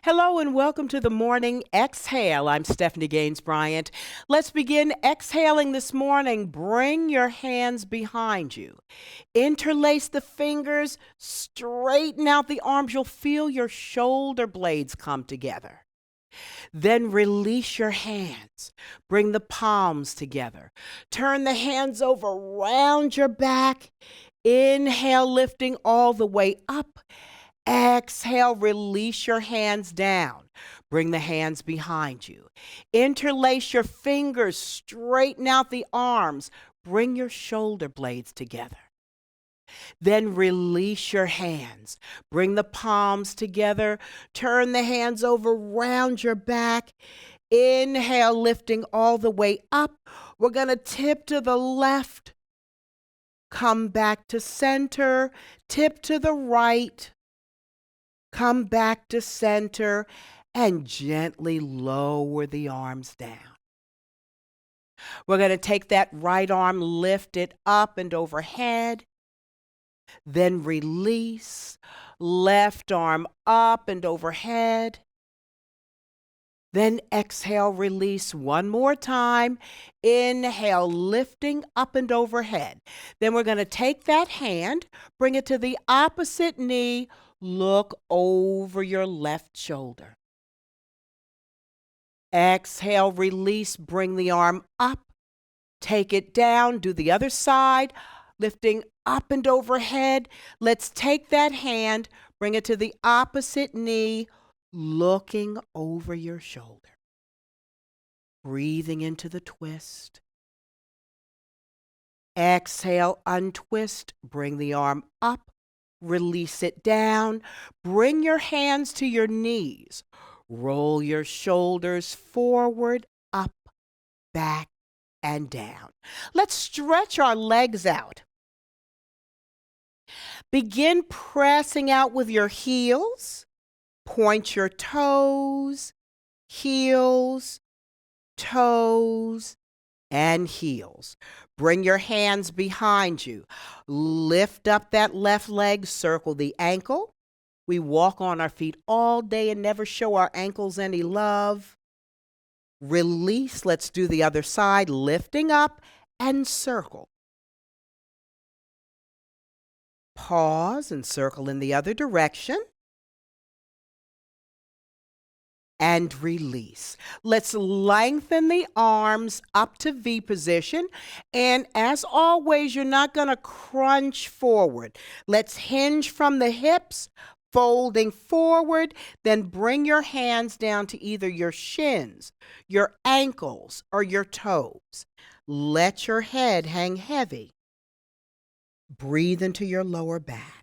Hello and welcome to the morning exhale. I'm Stephanie Gaines-Bryant. Let's begin exhaling this morning. Bring your hands behind you. Interlace the fingers, straighten out the arms. You'll feel your shoulder blades come together. Then release your hands. Bring the palms together. Turn the hands over around your back. Inhale, lifting all the way up. Exhale, release your hands down. Bring the hands behind you. Interlace your fingers, straighten out the arms. Bring your shoulder blades together. Then release your hands. Bring the palms together. Turn the hands over around your back. Inhale, lifting all the way up. We're going to tip to the left. Come back to center. Tip to the right. Come back to center and gently lower the arms down. We're going to take that right arm, lift it up and overhead. Then release. Left arm up and overhead. Then exhale, release one more time. Inhale, lifting up and overhead. Then we're going to take that hand, bring it to the opposite knee. Look over your left shoulder. Exhale, release, bring the arm up. Take it down, do the other side, lifting up and overhead. Let's take that hand, bring it to the opposite knee, looking over your shoulder. Breathing into the twist. Exhale, untwist, bring the arm up. Release it down. Bring your hands to your knees. Roll your shoulders forward, up, back, and down. Let's stretch our legs out. Begin pressing out with your heels. Point your toes, heels, toes, and heels. Bring your hands behind you. Lift up that left leg, circle the ankle. We walk on our feet all day and never show our ankles any love. Release. Let's do the other side, lifting up and circle. Pause and circle in the other direction. And release. Let's lengthen the arms up to V position. And as always, you're not going to crunch forward. Let's hinge from the hips, folding forward. Then bring your hands down to either your shins, your ankles, or your toes. Let your head hang heavy. Breathe into your lower back.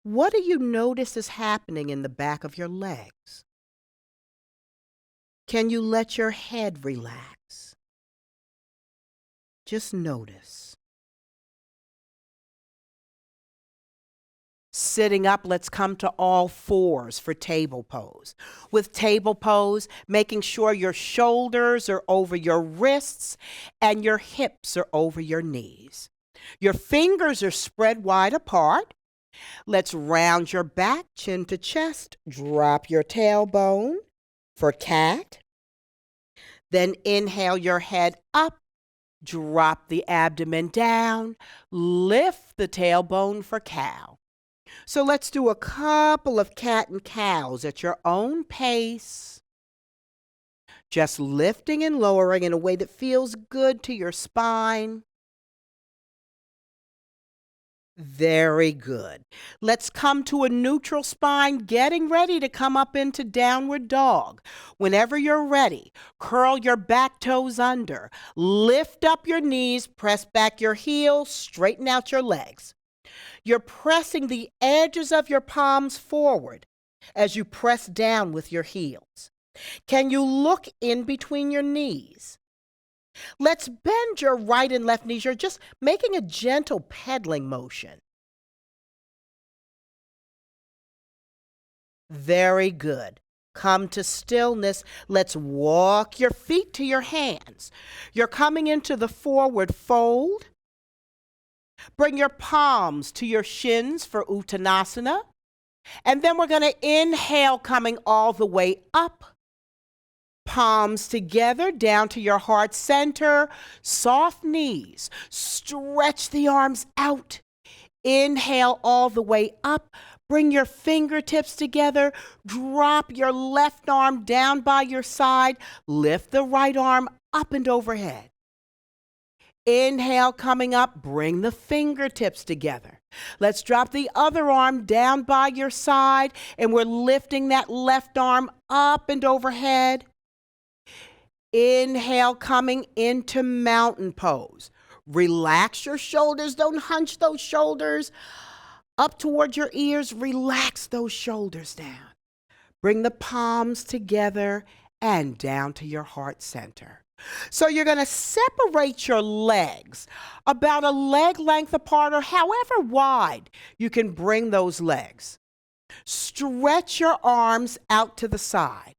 What do you notice is happening in the back of your legs? Can you let your head relax? Just notice. Sitting up, let's come to all fours for table pose. With table pose, making sure your shoulders are over your wrists and your hips are over your knees. Your fingers are spread wide apart. Let's round your back, chin to chest. Drop your tailbone for cat. Then inhale your head up. Drop the abdomen down. Lift the tailbone for cow. So let's do a couple of cat and cows at your own pace. Just lifting and lowering in a way that feels good to your spine. Very good. Let's come to a neutral spine, getting ready to come up into downward dog. Whenever you're ready, curl your back toes under. Lift up your knees, press back your heels, straighten out your legs. You're pressing the edges of your palms forward as you press down with your heels. Can you look in between your knees? Let's bend your right and left knees. You're just making a gentle pedaling motion. Very good. Come to stillness. Let's walk your feet to your hands. You're coming into the forward fold. Bring your palms to your shins for Uttanasana. And then we're going to inhale, coming all the way up. Palms together down to your heart center. Soft knees. Stretch the arms out. Inhale all the way up. Bring your fingertips together. Drop your left arm down by your side. Lift the right arm up and overhead. Inhale, coming up, bring the fingertips together. Let's drop the other arm down by your side, and we're lifting that left arm up and overhead. Inhale, coming into mountain pose. Relax your shoulders, don't hunch those shoulders up towards your ears. Relax those shoulders down. Bring the palms together and down to your heart center. So you're going to separate your legs about a leg length apart, or however wide you can bring those legs. Stretch your arms out to the side.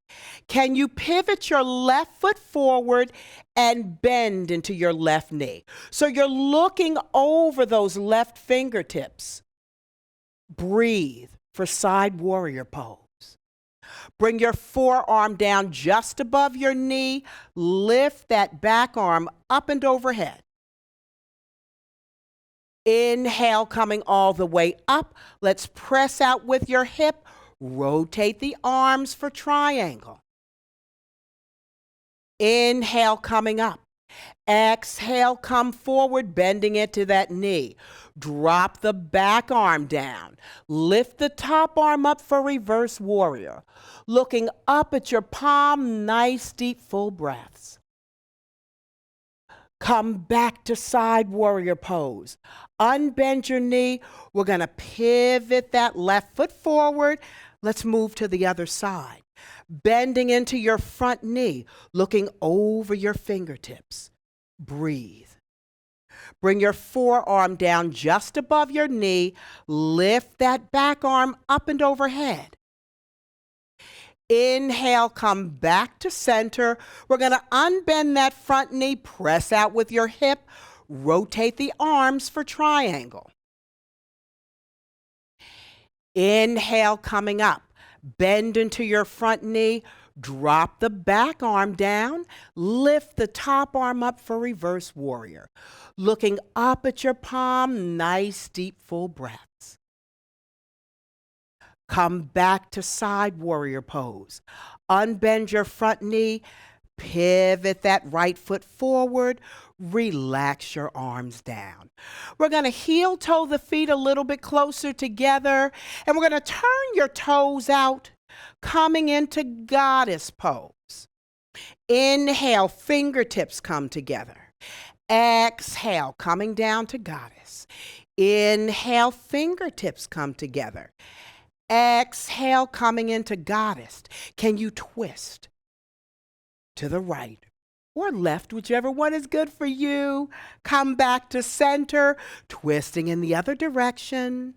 Can you pivot your left foot forward and bend into your left knee? So you're looking over those left fingertips. Breathe for side warrior pose. Bring your forearm down just above your knee. Lift that back arm up and overhead. Inhale, coming all the way up. Let's press out with your hip. Rotate the arms for triangle. Inhale, coming up. Exhale, come forward, bending into that knee. Drop the back arm down. Lift the top arm up for reverse warrior. Looking up at your palm, nice deep full breaths. Come back to side warrior pose. Unbend your knee. We're going to pivot that left foot forward. Let's move to the other side. Bending into your front knee, looking over your fingertips. Breathe. Bring your forearm down just above your knee. Lift that back arm up and overhead. Inhale, come back to center. We're going to unbend that front knee, press out with your hip, rotate the arms for triangle. Inhale, coming up. Bend into your front knee, drop the back arm down, lift the top arm up for reverse warrior. Looking up at your palm, nice deep full breaths. Come back to side warrior pose. Unbend your front knee, pivot that right foot forward, relax your arms down. We're going to heel toe the feet a little bit closer together, and we're going to turn your toes out, coming into goddess pose. Inhale, fingertips come together. Exhale, coming down to goddess. Inhale, fingertips come together. Exhale, coming into goddess. Can you twist to the right or left, whichever one is good for you? Come back to center, twisting in the other direction.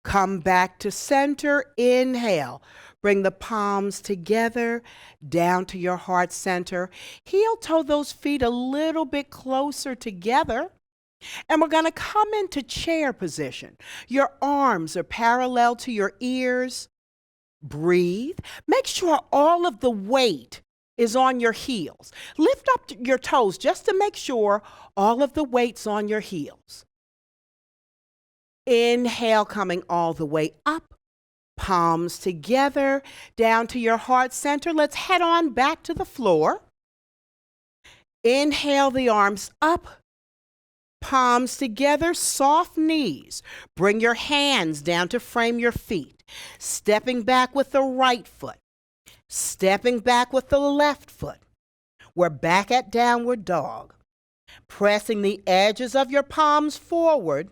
Come back to center, inhale. Bring the palms together, down to your heart center. Heel toe those feet a little bit closer together. And we're going to come into chair position. Your arms are parallel to your ears. Breathe. Make sure all of the weight is on your heels. Lift up your toes just to make sure all of the weight's on your heels. Inhale, coming all the way up. Palms together, down to your heart center. Let's head on back to the floor. Inhale, the arms up. Palms together, soft knees. Bring your hands down to frame your feet. Stepping back with the right foot. Stepping back with the left foot. We're back at downward dog. Pressing the edges of your palms forward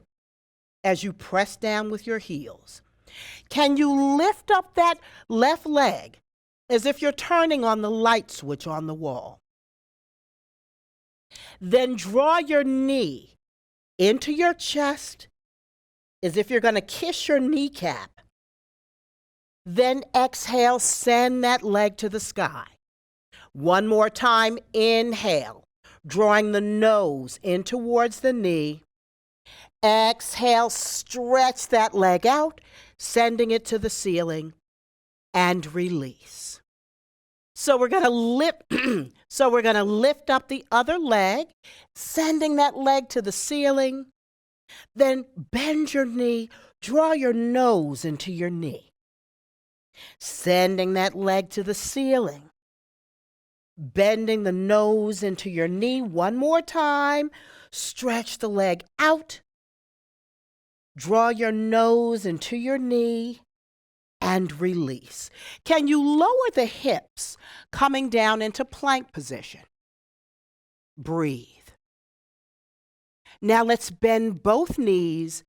as you press down with your heels. Can you lift up that left leg as if you're turning on the light switch on the wall? Then draw your knee into your chest as if you're going to kiss your kneecap. Then exhale, send that leg to the sky. One more time, inhale, drawing the nose in towards the knee. Exhale, stretch that leg out, sending it to the ceiling, and release. So we're going to lift up the other leg, sending that leg to the ceiling. Then bend your knee, draw your nose into your knee, sending that leg to the ceiling. Bending the nose into your knee one more time. Stretch the leg out. Draw your nose into your knee and release. Can you lower the hips, coming down into plank position? Breathe. Now let's bend both knees,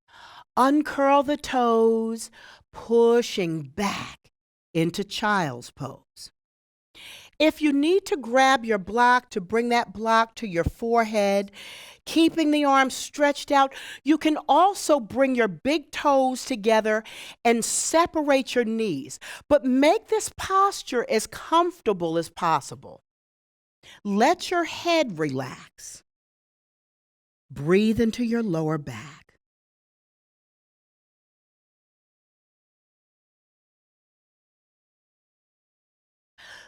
uncurl the toes, pushing back into child's pose. If you need to grab your block to bring that block to your forehead, keeping the arms stretched out, you can also bring your big toes together and separate your knees. But make this posture as comfortable as possible. Let your head relax. Breathe into your lower back.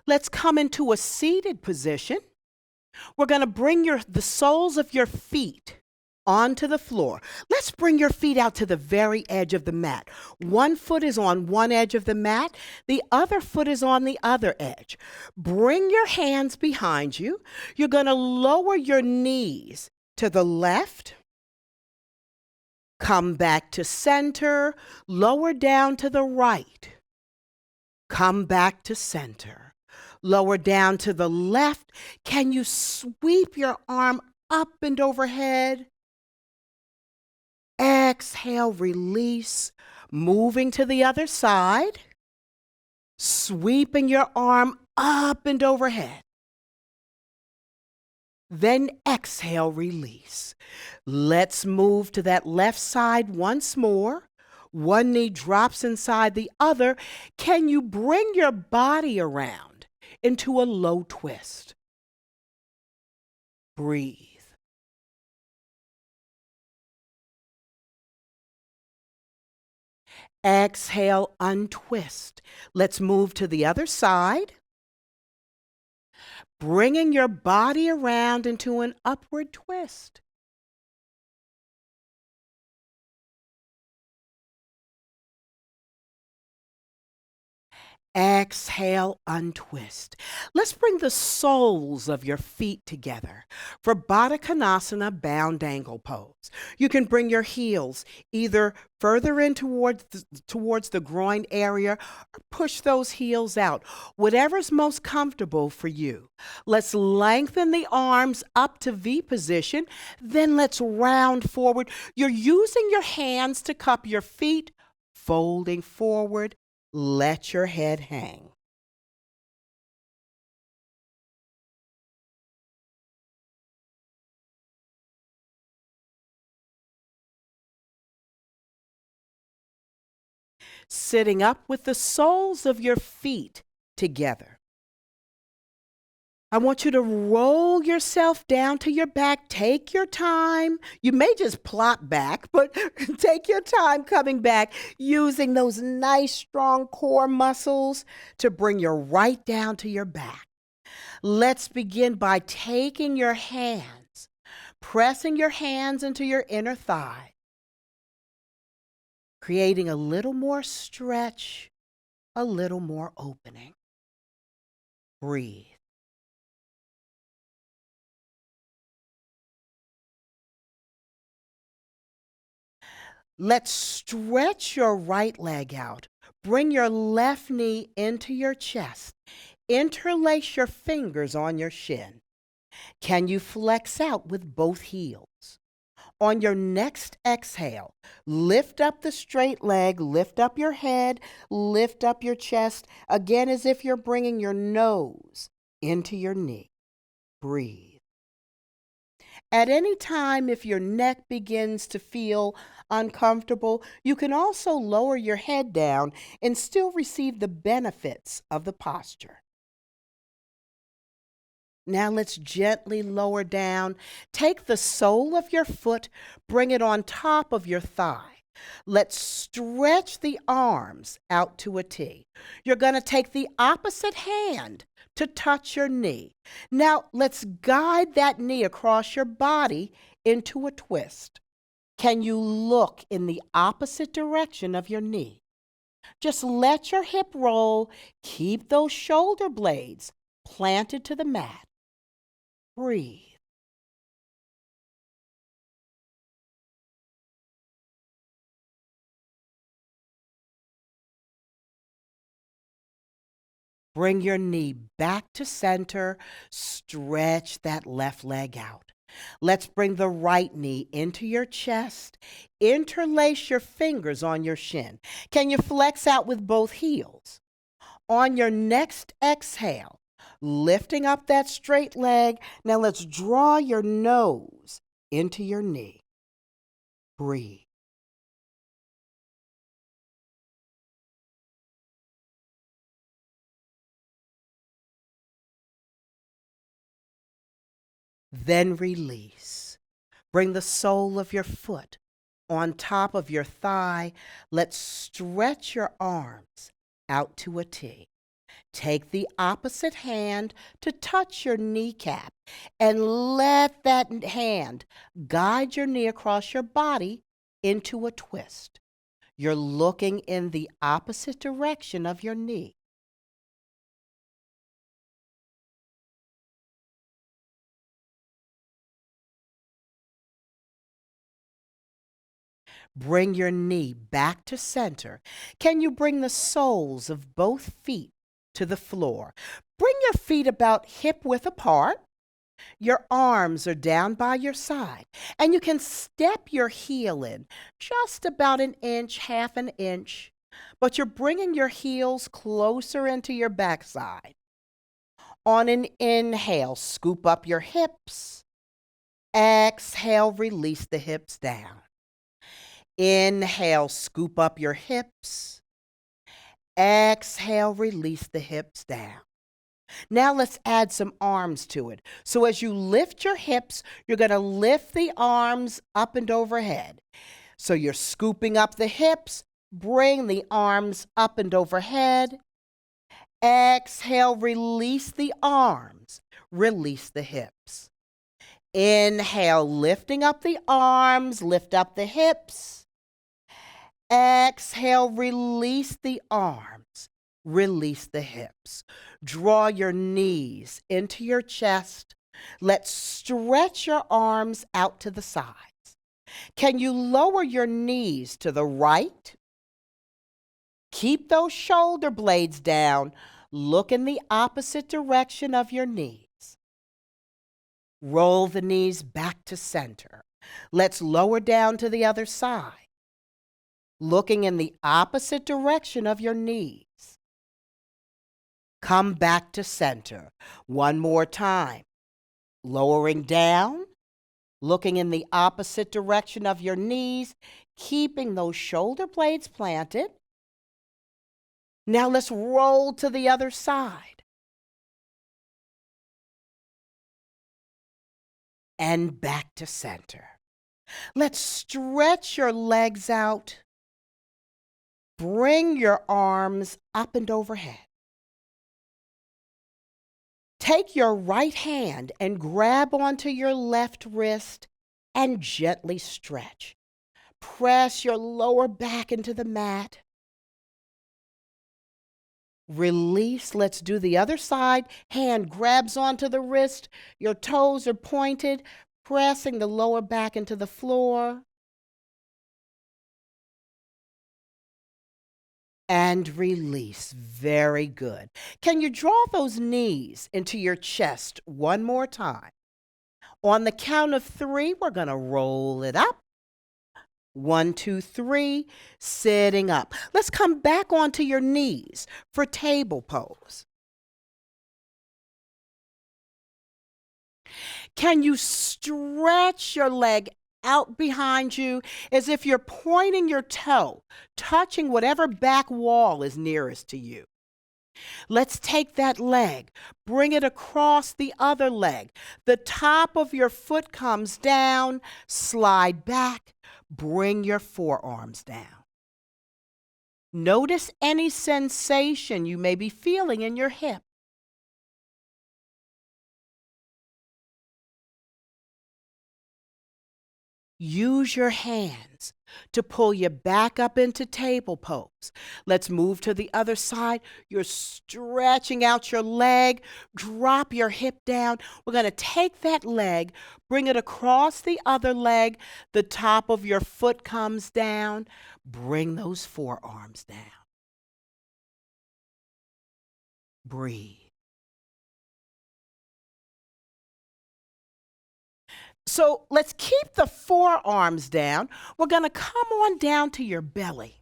Let's come into a seated position. We're going to bring the soles of your feet onto the floor. Let's bring your feet out to the very edge of the mat. One foot is on one edge of the mat. The other foot is on the other edge. Bring your hands behind you. You're going to lower your knees to the left. Come back to center. Lower down to the right. Come back to center. Lower down to the left. Can you sweep your arm up and overhead? Exhale, release. Moving to the other side. Sweeping your arm up and overhead. Then exhale, release. Let's move to that left side once more. One knee drops inside the other. Can you bring your body around into a low twist? Breathe. Exhale, untwist. Let's move to the other side. Bringing your body around into an upward twist. Exhale, untwist. Let's bring the soles of your feet together for Baddha Konasana, bound angle pose. You can bring your heels either further in towards the groin area or push those heels out, whatever's most comfortable for you. Let's lengthen the arms up to V position, then let's round forward. You're using your hands to cup your feet, folding forward. Let your head hang. Sitting up with the soles of your feet together. I want you to roll yourself down to your back. Take your time. You may just plop back, but take your time coming back using those nice strong core muscles to bring you right down to your back. Let's begin by taking your hands, pressing your hands into your inner thigh, creating a little more stretch, a little more opening. Breathe. Let's stretch your right leg out. Bring your left knee into your chest. Interlace your fingers on your shin. Can you flex out with both heels? On your next exhale, lift up the straight leg, lift up your head, lift up your chest, again as if you're bringing your nose into your knee. Breathe. At any time, if your neck begins to feel uncomfortable, you can also lower your head down and still receive the benefits of the posture. Now let's gently lower down. Take the sole of your foot, bring it on top of your thigh. Let's stretch the arms out to a T. You're going to take the opposite hand to touch your knee. Now let's guide that knee across your body into a twist. Can you look in the opposite direction of your knee? Just let your hip roll. Keep those shoulder blades planted to the mat. Breathe. Bring your knee back to center. Stretch that left leg out. Let's bring the right knee into your chest. Interlace your fingers on your shin. Can you flex out with both heels? On your next exhale, lifting up that straight leg. Now let's draw your nose into your knee. Breathe. Then release. Bring the sole of your foot on top of your thigh. Let's stretch your arms out to a T. Take the opposite hand to touch your kneecap and let that hand guide your knee across your body into a twist. You're looking in the opposite direction of your knee. Bring your knee back to center. Can you bring the soles of both feet to the floor? Bring your feet about hip width apart. Your arms are down by your side, and you can step your heel in just about an inch, half an inch, but you're bringing your heels closer into your backside. On an inhale, scoop up your hips. Exhale, release the hips down. Inhale, scoop up your hips. Exhale, release the hips down. Now let's add some arms to it. So as you lift your hips, you're going to lift the arms up and overhead. So you're scooping up the hips, bring the arms up and overhead. Exhale, release the arms, release the hips. Inhale, lifting up the arms, lift up the hips. Exhale, release the arms, release the hips. Draw your knees into your chest. Let's stretch your arms out to the sides. Can you lower your knees to the right? Keep those shoulder blades down. Look in the opposite direction of your knees. Roll the knees back to center. Let's lower down to the other side. Looking in the opposite direction of your knees. Come back to center. One more time. Lowering down, looking in the opposite direction of your knees, keeping those shoulder blades planted. Now let's roll to the other side. And back to center. Let's stretch your legs out. Bring your arms up and overhead. Take your right hand and grab onto your left wrist and gently stretch. Press your lower back into the mat. Release. Let's do the other side. Hand grabs onto the wrist. Your toes are pointed, pressing the lower back into the floor. And release. Very good. Can you draw those knees into your chest one more time? On the count of 3, we're going to roll it up. 1, 2, 3, sitting up. Let's come back onto your knees for table pose. Can you stretch your leg out behind you as if you're pointing your toe, touching whatever back wall is nearest to you? Let's take that leg, bring it across the other leg. The top of your foot comes down, slide back, bring your forearms down. Notice any sensation you may be feeling in your hip. Use your hands to pull you back up into table pose. Let's move to the other side. You're stretching out your leg. Drop your hip down. We're going to take that leg, bring it across the other leg. The top of your foot comes down. Bring those forearms down. Breathe. So let's keep the forearms down. We're going to come on down to your belly.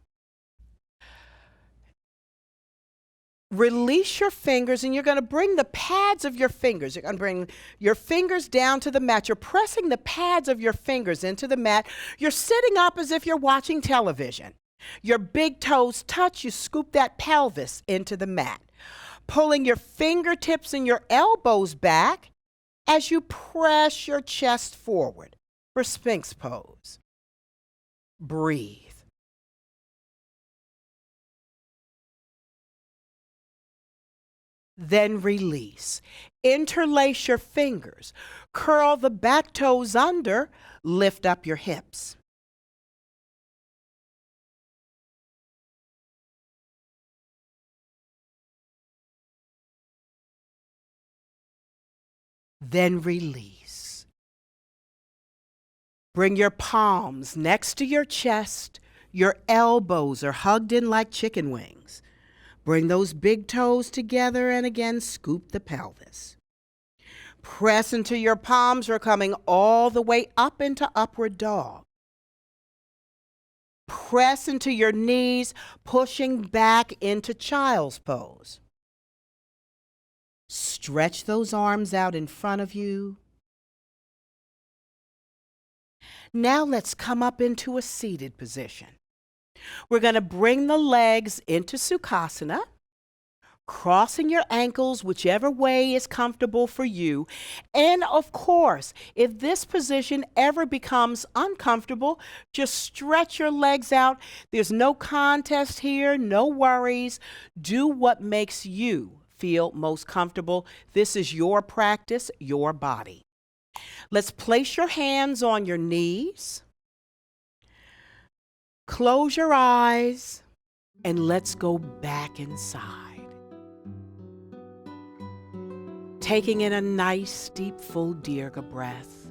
Release your fingers, and you're going to bring the pads of your fingers. You're going to bring your fingers down to the mat. You're pressing the pads of your fingers into the mat. You're sitting up as if you're watching television. Your big toes touch. You scoop that pelvis into the mat. Pulling your fingertips and your elbows back as you press your chest forward for Sphinx pose. Breathe. Then release. Interlace your fingers. Curl the back toes under. Lift up your hips. Then release. Bring your palms next to your chest. Your elbows are hugged in like chicken wings. Bring those big toes together and again scoop the pelvis. Press into your palms. We're coming all the way up into upward dog. Press into your knees, pushing back into child's pose. Stretch those arms out in front of you. Now let's come up into a seated position. We're going to bring the legs into Sukhasana, crossing your ankles whichever way is comfortable for you. And of course, if this position ever becomes uncomfortable, just stretch your legs out. There's no contest here, no worries. Do what makes you feel most comfortable. This is your practice, your body. Let's place your hands on your knees. Close your eyes and let's go back inside. Taking in a nice, deep, full Dirga breath,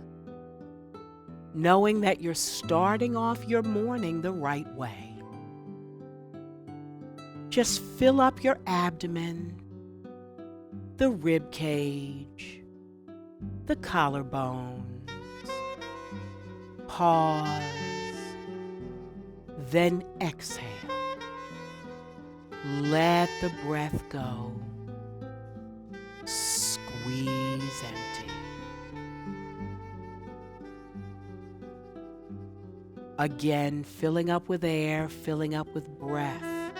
knowing that you're starting off your morning the right way. Just fill up your abdomen, the rib cage, the collarbones. Pause, then exhale. Let the breath go. Squeeze empty. Again, filling up with air, filling up with breath.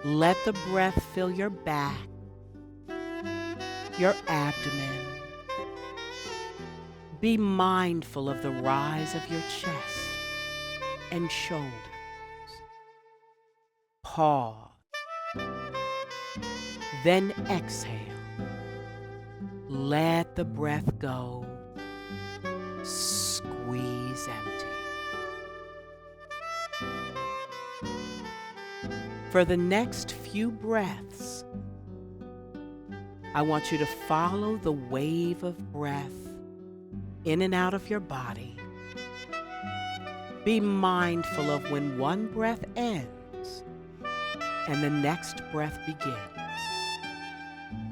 Let the breath fill your back, your abdomen. Be mindful of the rise of your chest and shoulders. Pause. Then exhale. Let the breath go. Squeeze empty. For the next few breaths, I want you to follow the wave of breath in and out of your body. Be mindful of when one breath ends and the next breath begins.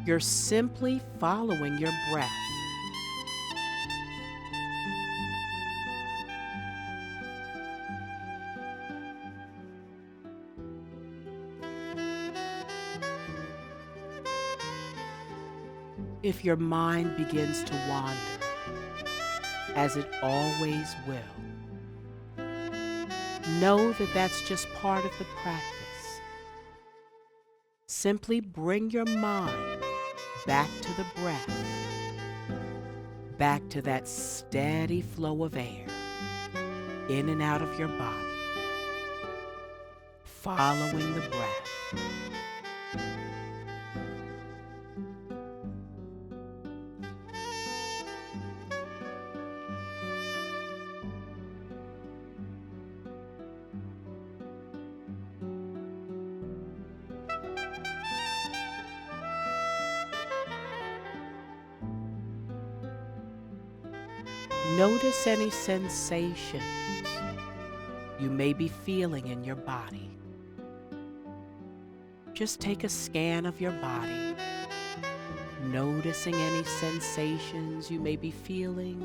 You're simply following your breath. If your mind begins to wander, as it always will, know that that's just part of the practice. simply bring your mind back to the breath, back to that steady flow of air in and out of your body, following the breath. Notice any sensations you may be feeling in your body. Just take a scan of your body, noticing any sensations you may be feeling,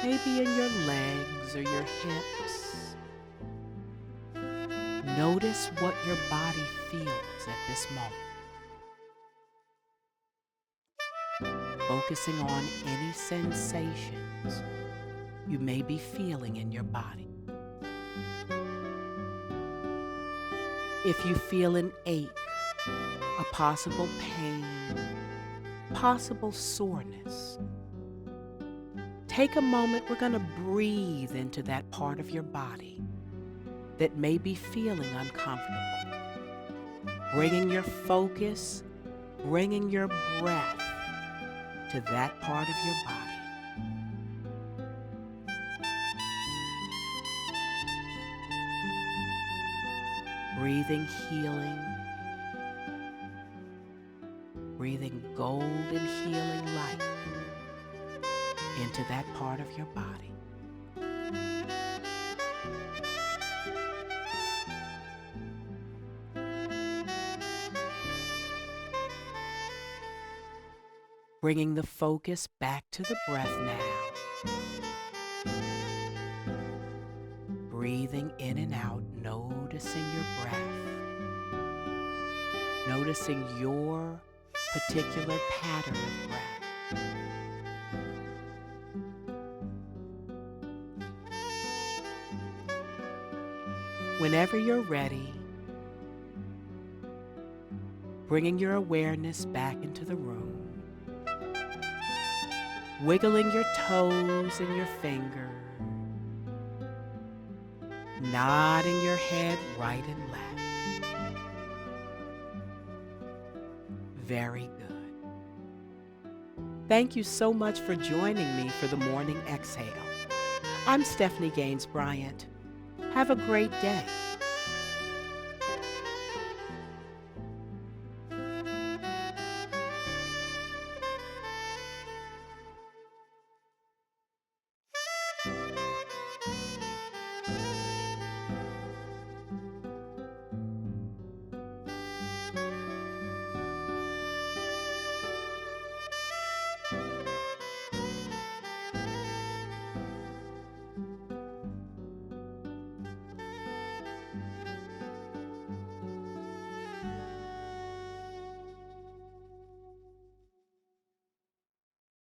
maybe in your legs or your hips. Notice what your body feels at this moment. Focusing on any sensations you may be feeling in your body. If you feel an ache, a possible pain, possible soreness, take a moment. We're going to breathe into that part of your body that may be feeling uncomfortable. Bringing your focus, bringing your breath to that part of your body. Breathing healing, breathing golden healing light into that part of your body. Bringing the focus back to the breath now. Breathing in and out, noticing your breath. Noticing your particular pattern of breath. Whenever you're ready, bringing your awareness back into the room. Wiggling your toes and your fingers, nodding your head right and left. Very good. Thank you so much for joining me for the morning exhale. I'm Stephanie Gaines-Bryant. Have a great day.